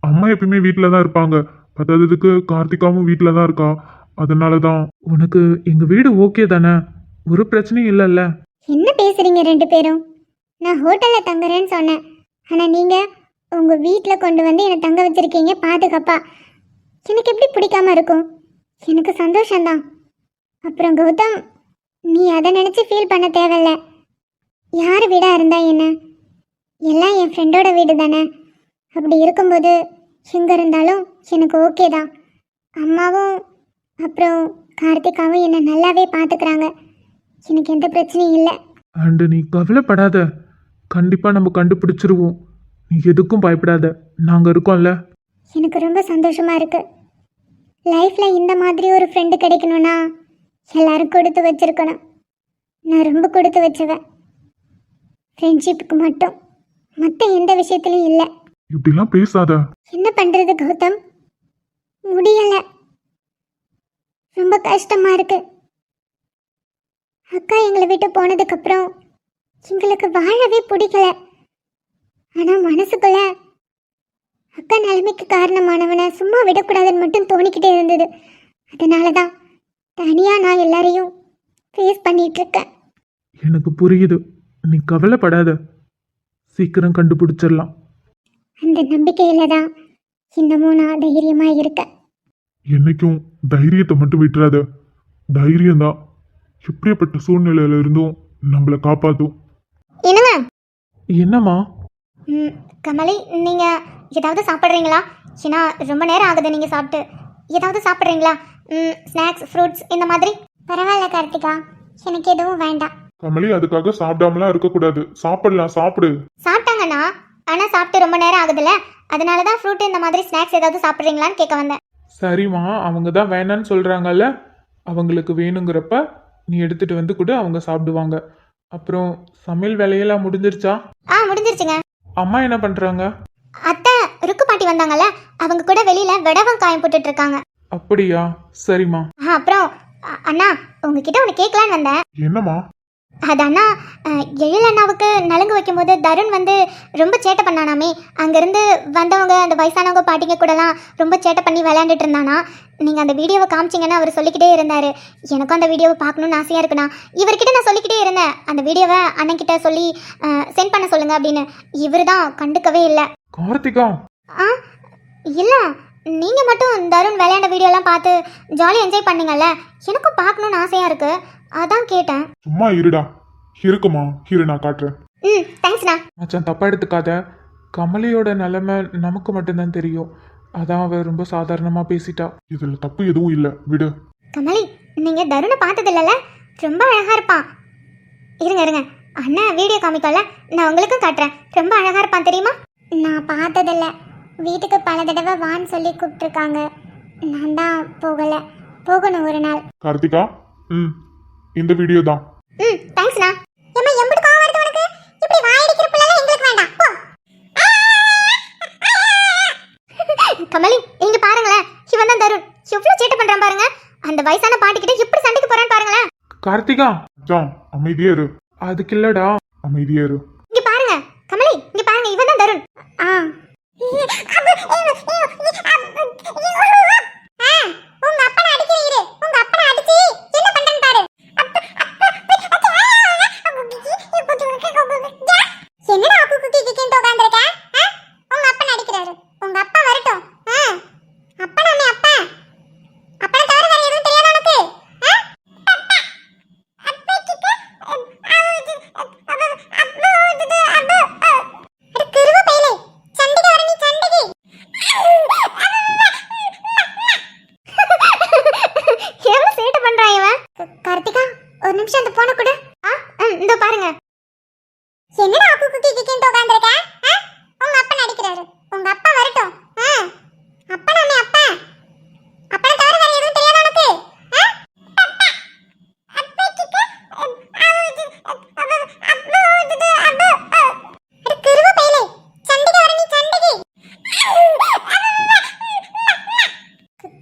அம்மா எப்பயுமே வீட்டில் தான் இருப்பாங்க. பத்தாததுக்கு கார்த்திகாவும் வீட்டில் தான் இருக்கா. அதனால தான். உனக்கு எங்க வீடு ஓகே தானே? ஒரு பிரச்சனையும் இல்லைல்ல? என்ன பேசுறீங்க ரெண்டு பேரும்? நான் ஹோட்டல்ல தங்குறேன்னு சொன்னேன். ஆனா நீங்க உங்க வீட்ல கொண்டு வந்து என்னை தங்க வச்சிருக்கீங்க பாதுகாப்பா. எனக்கு எப்படி பிடிக்காம இருக்கும்? எனக்கு சந்தோஷம்தான். அப்புறம் கௌதம், நீ அதை நினைச்சு ஃபீல் பண்ண தேவையில்ல. யார் வீடா இருந்தா என்ன? எல்லாம் என் ஃப்ரெண்டோட வீடு தானே. அப்படி இருக்கும்போது எங்க இருந்தாலும் எனக்கு ஓகே தான். அம்மாவும் அப்புறம் கார்த்திகாவும் என்னை நல்லாவே பார்த்துக்கிறாங்க. எனக்கு எந்த பிரச்சனையும் இல்லை. அண்டு நீ கவலைப்படாத, கண்டிப்பா நம்ம கண்டுபிடிச்சிருவோம். நீ எதுக்கும் பயப்படாத, நாங்க இருக்கோம்ல. எனக்கு ரொம்ப சந்தோஷமா இருக்கு. லைஃப்ல இந்த மாதிரி ஒரு ஃப்ரெண்டு கிடைக்கணும்னா எல்லாரும் கொடுத்து வச்சிருக்கணும். நான் ரொம்ப கொடுத்து வச்சவன், ஃப்ரெண்ட்ஷிப்புக்கு மட்டும், மற்ற எந்த விஷயத்துலையும் இல்லை. இப்படிலாம் பேசாத. என்ன பண்றது கௌதம், முடியல, ரொம்ப கஷ்டமா இருக்கு. அக்கா எங்களை விட்டு போனதுக்கு அப்புறம் எங்களுக்கு வாழவே பிடிக்கல. ஆனா மனசுக்குள்ள அக்கா நிலைமைக்கு காரணமானவனை சும்மா விடக்கூடாதுன்னு மட்டும் தோணிக்கிட்டே இருந்தது. அதனாலதான் தனியா நான் எல்லாரையும் ஃபேஸ் பண்ணிட்டு இருக்கேன். எனக்கு புரியுது, நீ கவலைப்படாத, சீக்கிரம் கண்டுபிடிச்சிடலாம். அந்த நம்பிக்கையில தான் இன்னமும் நான் தைரியமா இருக்கேன். என்னைக்கும் தைரியத்தை மட்டும் விட்டுறாத. தைரியம் தான் எப்படிப்பட்ட சூழ்நிலையில இருந்தும் நம்மளை காப்பாத்தும். என்னங்க? என்னம்மா? கமலி, நீங்க ஏதாவது சாப்பிட்றீங்களா? ஏன்னா ரொம்ப நேரம் ஆகுது நீங்க சாப்பிட்டு. ஏதாவது சாப்பிட்றீங்களா? ஸ்நாக்ஸ், ஃப்ரூட்ஸ் இந்த மாதிரி? பரவாயில்ல கார்த்திகா, எனக்கு எதுவும் வேண்டாம். கமலி, அதுக்காக சாப்பிடாமலாம் இருக்கக்கூடாது. சாப்பிடலாம், சாப்பிடு. சாப்பிட்டாங்கண்ணா, ஆனால் சாப்பிட்டு ரொம்ப நேரம் ஆகுதுல்ல, அதனால தான் ஃப்ரூட் இந்த மாதிரி ஸ்நாக்ஸ் ஏதாவது சாப்பிட்றீங்களான்னு கேட்க வந்தேன். சரிம்மா, அவங்க தான் வேணான்னு சொல்றாங்கல்ல, அவங்களுக்கு வேணுங்கிறப்ப நீ எடுத்துட்டு வந்து கூட அவங்க சாப்பிடுவாங்க. அப்புறம் சமையல் வேலையெல்லாம் முடிஞ்சிருச்சா? முடிஞ்சிருச்சுங்க. அம்மா என்ன பண்றாங்க? அத்தை ருக்கு பாட்டி வந்தாங்கல்ல, அவங்க கூட வெளியில வெடவம் காயம் போட்டுட்டு இருக்காங்க. அப்படியா? சரிம்மா. அப்புறம் அண்ணா, உங்ககிட்ட ஒன்று கேட்கலான்னு வந்தேன். என்னம்மா? அது அண்ணா, எழில் அண்ணாவுக்கு நலுங்கு வைக்கும்போது தருண் வந்து ரொம்ப சேட்டை பண்ணானாமே. அங்கேருந்து வந்தவங்க அந்த வயசானவங்க பாட்டிங்க கூடலாம் ரொம்ப சேட்டை பண்ணி விளையாண்டுட்டு இருந்தானா. நீங்கள் அந்த வீடியோவை காமிச்சிங்கன்னு அவர் சொல்லிக்கிட்டே இருந்தார். எனக்கும் அந்த வீடியோவை பார்க்கணுன்னு ஆசையாக இருக்குண்ணா. இவர்கிட்ட நான் சொல்லிக்கிட்டே இருந்தேன், அந்த வீடியோவை அண்ணன்கிட்ட சொல்லி சென்ட் பண்ண சொல்லுங்க அப்படின்னு. இவர் தான் கண்டுக்கவே இல்லை. கார்த்திகா? இல்லை, நீங்கள் மட்டும் தருண் விளையாண்ட வீடியோலாம் பார்த்து ஜாலியாக என்ஜாய் பண்ணீங்கல்ல, எனக்கும் பார்க்கணுன்னு ஆசையாக இருக்குது, அதான் கேட்டேன். சும்மா இருடா. இருக்குமா, இரு நான் காட்டுறேன். தேங்க்ஸ்ண்ணா. மச்சான், தப்பா எடுத்துக்காத. கமலியோட நிலைமை நமக்கு மட்டும்தான் தெரியும். அதான் அவ ரொம்ப சாதாரணமா பேசிட்டா. இதுல தப்பு எதுவும் இல்லை, விடு. கமலி, நீங்கள் தருணை பார்த்ததில்லல, ரொம்ப அழகாக இருப்பான். இருங்க, அண்ணா வீடியோ காமிக்கல, நான் உங்களுக்கும் காட்டுறேன். ரொம்ப அழகாக இருப்பான் தெரியுமா? நான் பார்த்ததில்ல, வீட்டுக்கு பல தடவை வான்னு சொல்லி கூப்பிட்டுருக்காங்க. நான் தான் போகலை, போகணும் ஒரு நாள். கார்த்திகா, இந்த வீடியோ தான். தேங்க்ஸ்ண்ணா. ஏம்மா, எம்புட்டு கோவம் வருது உனக்கு? இப்படி வாயடிக்கிற பிள்ளைலாம் எங்களுக்கு வேண்டாம், போ. கமலி, இங்க பாருங்களேன், இவன் தான் தருண். எவ்வளவு சேட்டை பண்றான் பாருங்க. அந்த வயசான பாட்டி கிட்ட எப்படி சண்டைக்கு போறான்னு பாருங்களேன். கார்த்திகா, அமைதியா இரு. அதுக்கு இல்லடா, அமைதியா இரு. இங்க பாருங்க கமலி, இங்க பாருங்க, இவன் தான் தருண். உங்க அப்பனை அடிக்கிறீரு, உங்க அப்பனை அடிச்சு என்ன பண்றேன்னு பாரு. என்னடா குக்கு கிக்கின்னு உட்கார்ந்திருக்க? உங்க அப்பனை அடிக்கிறாரு. உங்க அப்பா வரட்டும். அப்பனாமே அப்பன். அப்பனை தவிர வேற எதுவும் தெரியாதா உனக்கு? கார்த்திகா, ஒரு நிமிஷம் அந்த போன கொடு. இந்த பாருங்க. என்னடா குக்கு கிக்கின்னு உட்கார்ந்திருக்க? உங்க அப்பன் அடிக்கிறாரு. உங்க அப்பா வரட்டும். அப்பனாமே அப்பன். அப்பனை தவிர வேற எதுவும் தெரியாதா உனக்கு?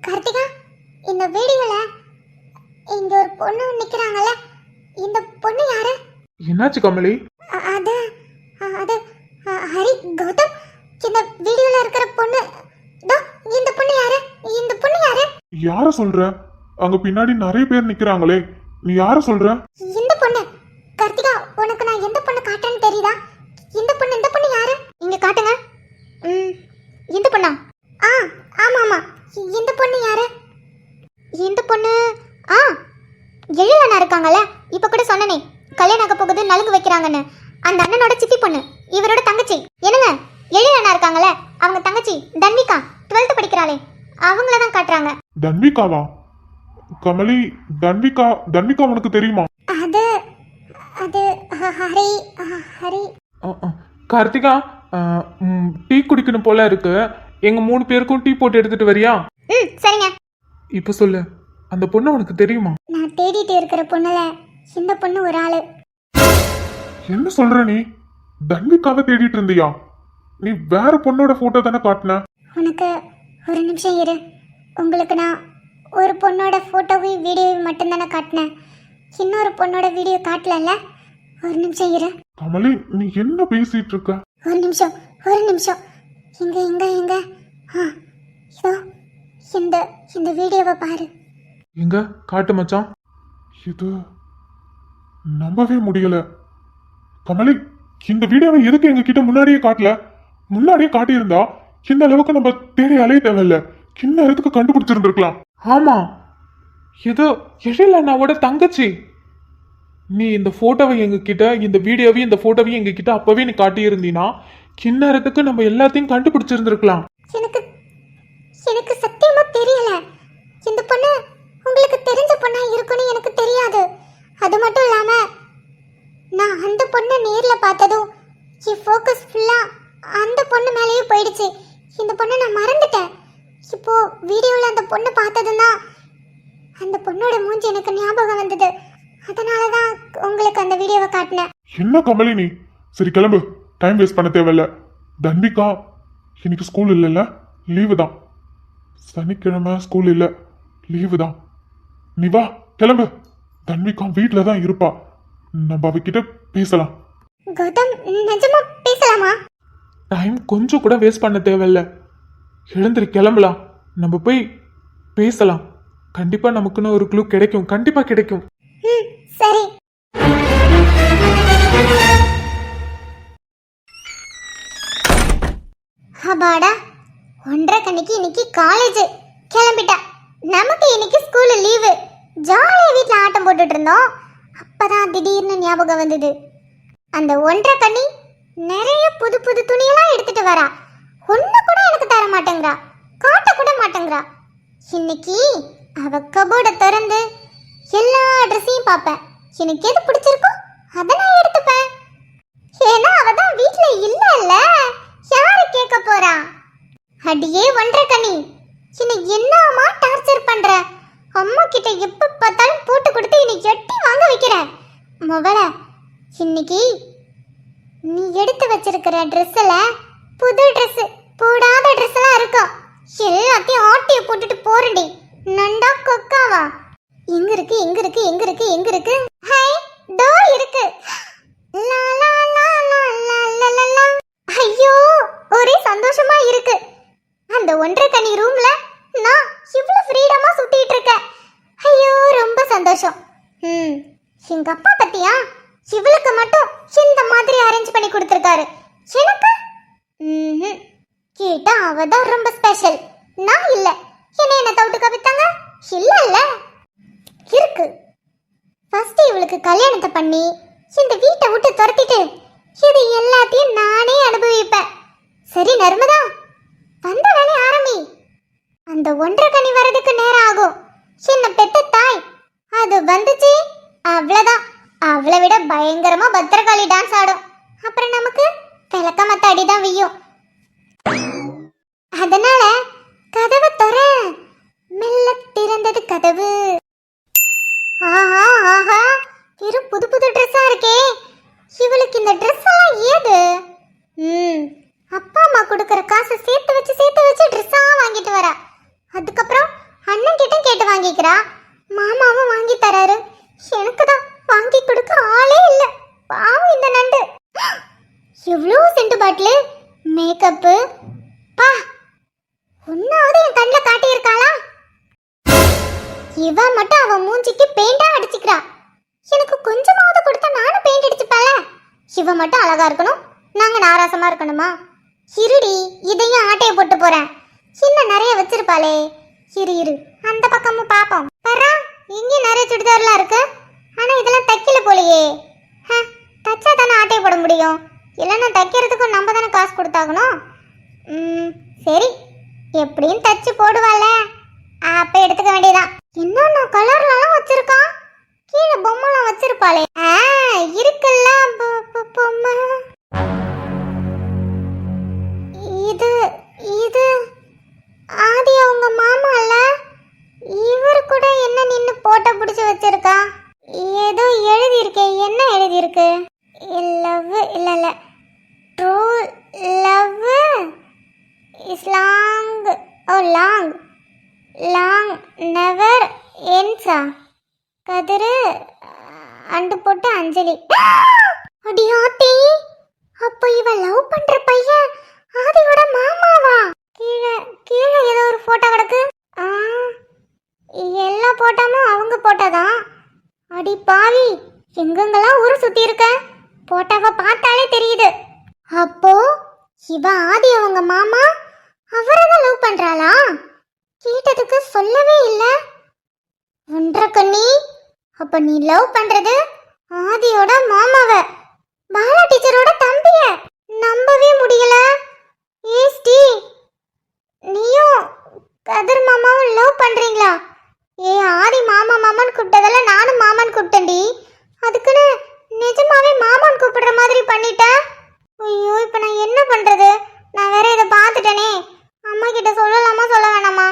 கார்த்திகா, இந்த வீடியோல இங்க ஒரு பொண்ணு நிக்கிறாங்கல்ல, இந்த பொண்ணு யாரு? என்னாச்சு கமலி? அது அது ஹரி கௌதம், இந்த வீடியோல இருக்கிற பொண்ணு. இந்த பொண்ணு யாரு? இந்த பொண்ணு யாரு? யார சொல்ற? அங்க பின்னாடி நிறைய பேர் நிக்கிறாங்களே, நீ யார சொல்ற? இந்த பொண்ணு கார்த்திகா, உனக்கு நான் எந்த பொண்ணு காட்டுறேன்னு தெரியுதா? இந்த பொண்ணு யாரு? இங்க காட்டுங்க. இந்த பொண்ணா? ஆ, ஆமா ஆமா. இந்த பொண்ணு யாரு? இந்த பொண்ணு எழிலண்ணா இருக்காங்கல்ல, இப்ப கூட சொன்னனே கல்யாணம் ஆக போகுது நலுங்கு வைக்கிறாங்கன்னு, அந்த அண்ணனோட சித்தி பொண்ணு, இவரோட தங்கச்சி. என்னங்க, எழிலண்ணா இருக்காங்கல்ல, அவங்க தங்கச்சி தன்விகா 12th படிக்கிறாளே, அவங்கள தான் காட்டுறாங்க. தன்விகாவா? கமலி, தன்விகா உனக்கு தெரியுமா? அது அது ஹரி ஹரி. கார்த்திகா, டீ குடிக்கணும் போல இருக்கு. எங்க 3 பேருக்கும் டீ போட்டு எடுத்துட்டு வரியா? சரிங்க. இப்ப சொல்லு, அந்த பொண்ணு உனக்கு தெரியுமா? நான் தேடிட்டு இருக்கிற பொண்ணுல இந்த பொண்ணு ஒரு ஆளு. என்ன சொல்ற நீ? தன்விகாவை தேடிட்டு இருந்தியா? நீ வேற பொண்ணோட போட்டோ தானே காட்டின? உனக்கு ஒரு நிமிஷம் இரு. உங்களுக்கு நான் ஒரு பொண்ணோட போட்டோவையும் வீடியோவையும் மட்டும்தானே காட்டினேன், இன்னொரு பொண்ணோட வீடியோ காட்டலல்ல. ஒரு நிமிஷம் இரு. கமலி, நீ என்ன பேசிட்டு இருக்க? ஒரு நிமிஷம். இங்க இங்க இங்க இதோ இந்த வீடியோவை பாரு. எங்க காட்டு மச்சான். இது நம்பவே முடியல. கமலி, இந்த வீடியோவை எதுக்கு எங்க கிட்ட முன்னாடியே காட்டல? முன்னாடியே காட்டியிருந்தா இந்த அளவுக்கு நம்ம தேடி அலைய தேவையில்ல, நேரத்துக்கு கண்டுபிடிச்சிருந்திருக்கலாம். ஆமா, ஏதோ எழில் அண்ணாவோட தங்கச்சி. நீ இந்த போட்டோவை எங்க கிட்ட, இந்த வீடியோவையும் இந்த போட்டோவையும் எங்க கிட்ட அப்பவே நீ காட்டியிருந்தீனா கிண்ணறதுக்கு நம்ம எல்லாத்தையும் கண்டுபிடிச்சிருந்திருக்கலாம். எனக்கு சத்தியமா தெரியல. இந்த பொண்ணு உங்களுக்கு தெரிஞ்ச பொண்ணா இருக்குன்னு எனக்கு தெரியாது. அது மட்டும் இல்லாம நான் அந்த பொண்ணை நேர்ல பார்த்ததும் என் ஃபோக்கஸ் ஃபுல்லா அந்த பொண்ணு மேலேயே போயிடுச்சு. இந்த பொண்ணை நான் மறந்துட்டேன். இப்போ வீடியோவில் அந்த பொண்ணை பார்த்ததும் தான் அந்த பொண்ணோட மூஞ்சி எனக்கு ஞாபகம் வந்தது. அதனால தான் உங்களுக்கு அந்த வீடியோவை காட்டினேன். என்ன கமலி நீ? சரி கிளம்பு, டைம் வேஸ்ட் பண்ண தேவையில்ல. தன்விகா இன்னைக்கு ஸ்கூல் இல்லைல்ல, லீவு தான். சனிக்கிழமை ஸ்கூல் இல்லை, லீவு தான். நீ வா, கிளம்பு. தன்விகா வீட்டில் தான் இருப்பா, நம்ம அவகிட்ட பேசலாம். கௌதம், நிஜமா பேசலாமா? டைம் கொஞ்சம் கூட வேஸ்ட் பண்ண தேவையில்ல. எழுந்திரி, கிளம்பலாம். நம்ம போய் பேசலாம். கண்டிப்பா நமக்குன்னு ஒரு க்ளூ கிடைக்கும், கண்டிப்பா கிடைக்கும். சரி. அப்பாடா, 1:30 கணிக்கு இன்னைக்கு காலேஜ் கிளம்பிட்டா. நமக்கு இன்னைக்கு ஸ்கூல் லீவு. ஜாலியா வீட்டில் ஆட்டம் போட்டுட்டு இருந்தோம். அப்பதான் திடீர்னு ஞாபகம் வந்தது, அந்த 1:30 கண்ணி நிறைய புது புது துணியெல்லாம் எடுத்துட்டு வரா. ஒண்ணு கூட எனக்கு தர மாட்டேங்கிறா, காட்ட கூட மாட்டேங்கிறா. இன்னைக்கு அவ கபோர்டை திறந்து எல்லா ட்ரெஸ்ஸையும் பார்ப்பேன். எனக்கு எது பிடிச்சிருக்கோ அதை நான் எடுத்துப்பேன். ஏன்னா அவ தான் வீட்ல இல்லல்ல, யாரு கேட்க போறா? அடியே 1:30 கண்ணி, இன்னைக்கு என்னமா டார்ச்சர் பண்ற? அம்மா கிட்ட எப்ப பார்த்தாலும் போட்டு கொடுத்து இன்னைக்கு எட்டி வாங்க வைக்கிற. மவள, இன்னைக்கு நீ எடுத்து வச்சிருக்கிற ட்ரெஸ்ல புது ட்ரெஸ், போடாத ட்ரெஸ் எல்லாம் இருக்கும். எல்லாத்தையும் ஆட்டிய போட்டுட்டு போறடி. நண்டா கொக்காவா? எங்க இருக்கு எங்க இருக்கு எங்க இருக்கு எங்க இருக்கு? ஹை, தோ இருக்கு. லா லா லா லா லா லா லா லா. ஐயோ, ஒரே சந்தோஷமா இருக்கு. அந்த 1:30 கனி ரூம்ல நான் இவ்வளவு ஃப்ரீடமா சுத்திட்டு இருக்கேன். ஐயோ, ரொம்ப சந்தோஷம். எங்க அப்பா பத்தியா, இவளுக்கு மட்டும் இந்த மாதிரி அரேஞ்ச் பண்ணி கொடுத்திருக்காரு. எனக்கு கேட்டா அவதான் ரொம்ப ஸ்பெஷல், நான் இல்ல. என்ன தவிட்டு கவித்தாங்க இல்ல இல்ல இருக்கு. ஃபர்ஸ்ட் இவளுக்கு கல்யாணத்தை பண்ணி இந்த வீட்டை விட்டு துரத்திட்டு இது எல்லாத்தையும் நானே அனுபவிப்பேன். சரி நர்மதா, வந்த வேலை ஆரம்பி. அந்த 1:30 கனி வரதுக்கு நேரம் ஆகும். சின்ன பெத்த தாய் அது வந்துச்சு, அவ்வளவுதான். அவளை விட பயங்கரமா பத்திரகாளி டான்ஸ் ஆடும். அப்புறம் நமக்கு விளக்கமத்த அடிதான் வியும். அதனால கதவை தொற. மெல்ல திறந்தது கதவு. ஆஹா ஆஹா, வெறும் புது புது ட்ரெஸ்ஸா இருக்கே. இவளுக்கு இந்த ட்ரெஸ் எல்லாம் ஏது? அப்பா அம்மா கொடுக்கற காசை சேர்த்து வச்சு ட்ரெஸ்ஸா வாங்கிட்டு வரா. அதுக்கப்புறம் அண்ணன் கிட்ட கேட்டு வாங்கிக்கிறா. மாமாவும் வாங்கி தராரு. எனக்கு தான் வாங்கி கொடுக்க ஆளே இல்ல. பாவம் இந்த நண்டு. எவ்வளோ சென்ட் பாட்டில், மேக்கப்பு. பா, ஒன்னாவது என் கண்ணில் காட்டியிருக்காளா? இவ மட்டும் அவ மூஞ்சிக்கு பெயிண்டா அடிச்சுக்கிறா. எனக்கு கொஞ்சமாவது கொடுத்தா நானும் பெயிண்ட் அடிச்சுப்பேன்ல. இவ மட்டும் அழகா இருக்கணும், நாங்க நாராசமா இருக்கணுமா? இருடி, இதையும் ஆட்டைய போட்டு போறேன். இன்னும் நிறைய வச்சிருப்பாளே. இரு அந்த பக்கமும் பாப்போம். பரா, இங்கேயும் நிறைய சுடிதார்லாம் இருக்கு. ஆனா இதெல்லாம் தைக்கல போலையே. தச்சா தானே ஆட்டைய போட முடியும். இல்லைன்னா தைக்கிறதுக்கும் நம்ம தானே காசு கொடுத்தாகணும். சரி, எப்படியும் தச்சு போடுவாள்ல, அப்ப எடுத்துக்க வேண்டியதான். என்னென்ன கலர்லாம் வச்சிருக்கான். கீழே பொம்மைலாம் வச்சிருப்பாளே. இருக்குல்ல பொம்மை. இது இது ஆதி அவங்க மாமா இல்ல? இவர் கூட என்ன நின்னு போட்டோ பிடிச்சு வச்சிருக்கா. ஏதோ எழுதி இருக்கே. என்ன எழுதி இருக்கு? லவ் இல்ல true love is long. Oh long long never ends. Kathir and போட்டு அஞ்சலி. அடியாத்தி, அப்ப இவ லவ் பண்ற பையன் ஆதியோட மாமாவா? கீழே கீழே ஏதோ ஒரு போட்டோ கிடக்கு. எல்லா போட்டோமும் அவங்க போட்டோதான். அடி பாவி, எங்கெங்கெல்லாம் ஊரு சுத்தி இருக்க. போட்டோவை பார்த்தாலே தெரியுது. அப்போ இவ ஆதி அவங்க மாமா அவரதான் லவ் பண்றாளா? கேட்டதுக்கு சொல்லவே இல்ல. ஒன்றரை கண்ணி, அப்ப நீ லவ் பண்றது ஆதியோட மாமாவ, பாலா டீச்சரோட தம்பிய. நம்பவே முடியல. ஏஸ்டி, நீயும் கதிர் மாமாவும் லவ் பண்றீங்களா? ஆதி மாமா மாமான்னு கூப்பிட்டதால நானும் மாமான்னு கூப்பிட்டேன்டி. அதுக்குன்னு நிஜமாவே மாமான்னு கூப்பிடுற மாதிரி பண்ணிட்ட. ஐயோ, இப்ப நான் என்ன பண்றது? நான் வேற இதை பார்த்துட்டேனே. அம்மா கிட்ட சொல்லலாமா சொல்ல வேணாமா?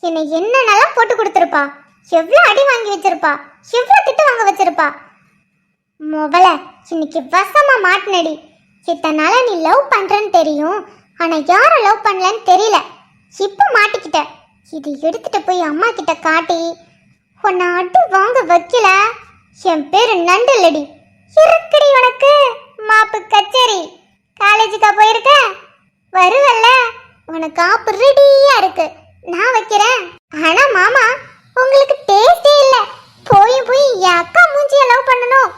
என்னை என்னென்னலாம் போட்டு கொடுத்துருப்பா, எவ்வளோ அடி வாங்கி வச்சிருப்பா, எவ்வளோ திட்டு வாங்க வச்சிருப்பா. முதல்ல இன்னைக்கு வசமா மாட்டினடி. இத்தனை நாளா நீ லவ் பண்றேன்னு தெரியும், ஆனா யார லவ் பண்ணலன்னு தெரியல. இப்ப மாட்டிக்கிட்ட. இது எடுத்துட்டு போய் அம்மா கிட்ட காட்டி உன்னை அடி வாங்க வைக்கல. என் பேரு நண்டு இல்லடி. இருக்குடி உனக்கு மாப்பு கச்சேரி. காலேஜுக்கா போயிருக்க? வருவல்ல, உனக்கு ஆப்பு ரெடியா இருக்கு, நான் வைக்கிறேன். ஆனா மாமா, உங்களுக்கு டேஸ்டே இல்ல. போய் என் அக்கா மூஞ்சிய லவ் பண்ணணும்.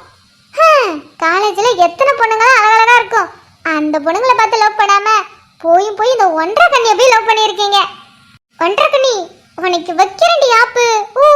காலேஜ்ல எத்தனை பொண்ணுங்களும் அழகழகா இருக்கும். அந்த பொண்ணுங்களை பார்த்து லவ் பண்ணாம போய் இந்த ஒன்றரை கண்ணி எப்படி லவ் பண்ணியிருக்கீங்க? ஒன்றரை கண்ணி, உனக்கு வைக்கிறேன்டி ஆப்பு. ஓ